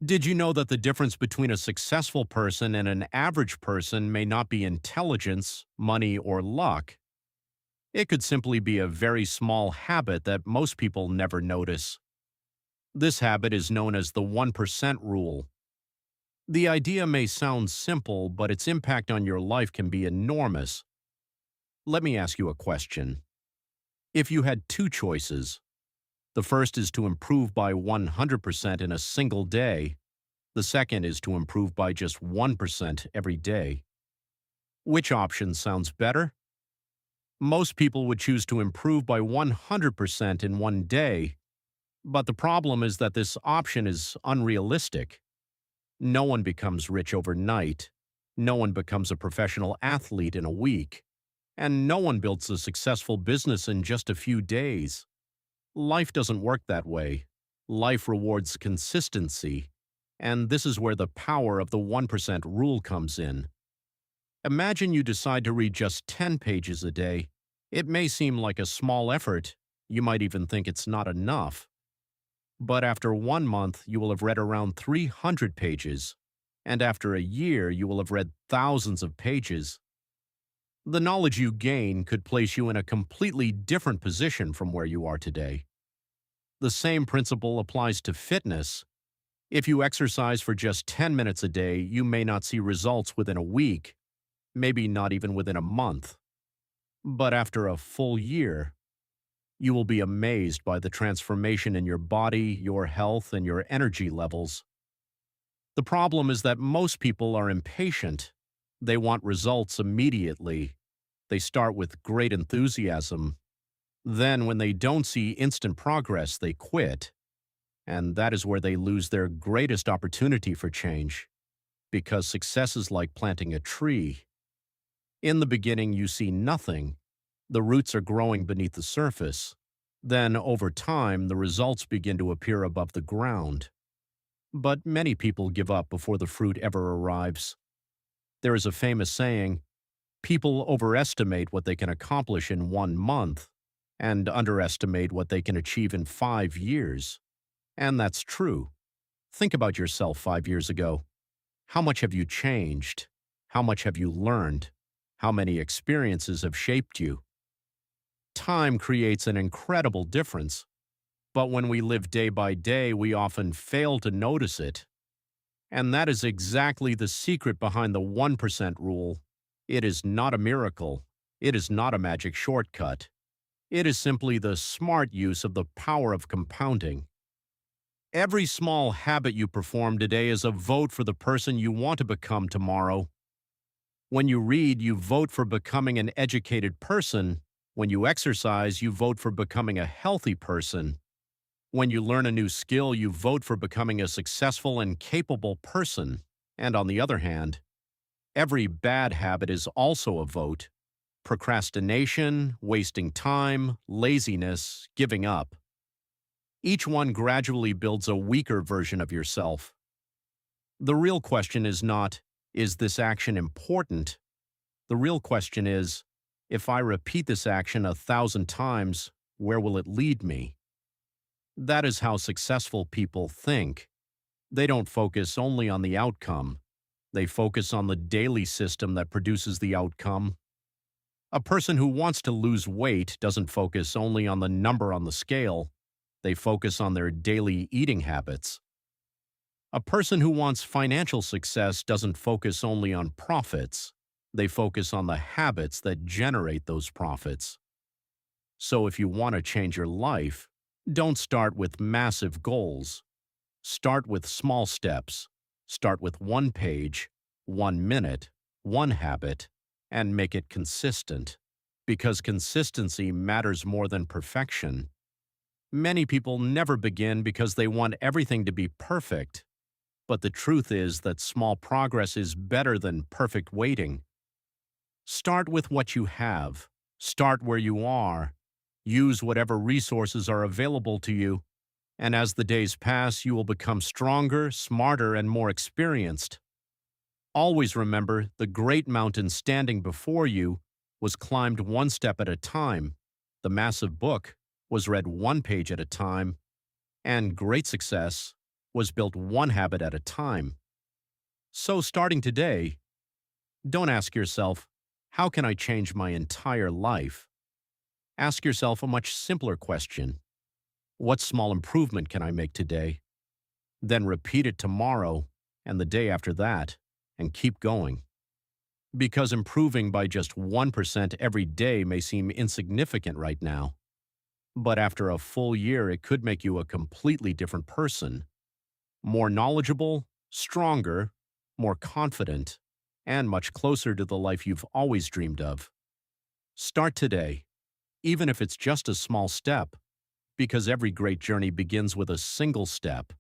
Did you know that the difference between a successful person and an average person may not be intelligence, money, or luck? It could simply be a very small habit that most people never notice. This habit is known as the 1% rule. The idea may sound simple, but its impact on your life can be enormous. Let me ask you a question. If you had two choices, the first is to improve by 100% in a single day. The second is to improve by just 1% every day. Which option sounds better? Most people would choose to improve by 100% in one day, but the problem is that this option is unrealistic. No one becomes rich overnight. No one becomes a professional athlete in a week. And no one builds a successful business in just a few days. Life doesn't work that way. Life rewards consistency. And this is where the power of the 1% rule comes in. Imagine you decide to read just 10 pages a day. It may seem like a small effort. You might even think it's not enough. But after 1 month, you will have read around 300 pages. And after a year, you will have read thousands of pages. The knowledge you gain could place you in a completely different position from where you are today. The same principle applies to fitness. If you exercise for just 10 minutes a day, you may not see results within a week, maybe not even within a month. But after a full year, you will be amazed by the transformation in your body, your health, and your energy levels. The problem is that most people are impatient. They want results immediately. They start with great enthusiasm. Then, when they don't see instant progress, they quit. And that is where they lose their greatest opportunity for change. Because success is like planting a tree. In the beginning, you see nothing. The roots are growing beneath the surface. Then, over time, the results begin to appear above the ground. But many people give up before the fruit ever arrives. There is a famous saying, people overestimate what they can accomplish in 1 month and underestimate what they can achieve in 5 years. And that's true. Think about yourself 5 years ago. How much have you changed? How much have you learned? How many experiences have shaped you? Time creates an incredible difference, but when we live day by day, we often fail to notice it. And that is exactly the secret behind the 1% rule. It is not a miracle. It is not a magic shortcut. It is simply the smart use of the power of compounding. Every small habit you perform today is a vote for the person you want to become tomorrow. When you read, you vote for becoming an educated person. When you exercise, you vote for becoming a healthy person. When you learn a new skill, you vote for becoming a successful and capable person. And on the other hand, every bad habit is also a vote. Procrastination, wasting time, laziness, giving up. Each one gradually builds a weaker version of yourself. The real question is not, is this action important? The real question is, if I repeat this action 1,000 times, where will it lead me? That is how successful people think. They don't focus only on the outcome. They focus on the daily system that produces the outcome. A person who wants to lose weight doesn't focus only on the number on the scale. They focus on their daily eating habits. A person who wants financial success doesn't focus only on profits. They focus on the habits that generate those profits. So if you want to change your life, don't start with massive goals. Start with small steps. Start with 1 page, 1 minute, 1 habit, and make it consistent. Because consistency matters more than perfection. Many people never begin because they want everything to be perfect. But the truth is that small progress is better than perfect waiting. Start with what you have. Start where you are. Use whatever resources are available to you. And as the days pass, you will become stronger, smarter, and more experienced. Always remember, the great mountain standing before you was climbed 1 step at a time. The massive book was read 1 page at a time. And great success was built one habit at a time. So starting today, don't ask yourself, how can I change my entire life? Ask yourself a much simpler question. What small improvement can I make today? Then repeat it tomorrow and the day after that, and keep going. Because improving by just 1% every day may seem insignificant right now, but after a full year, it could make you a completely different person. More knowledgeable, stronger, more confident, and much closer to the life you've always dreamed of. Start today, even if it's just a small step, because every great journey begins with a single step.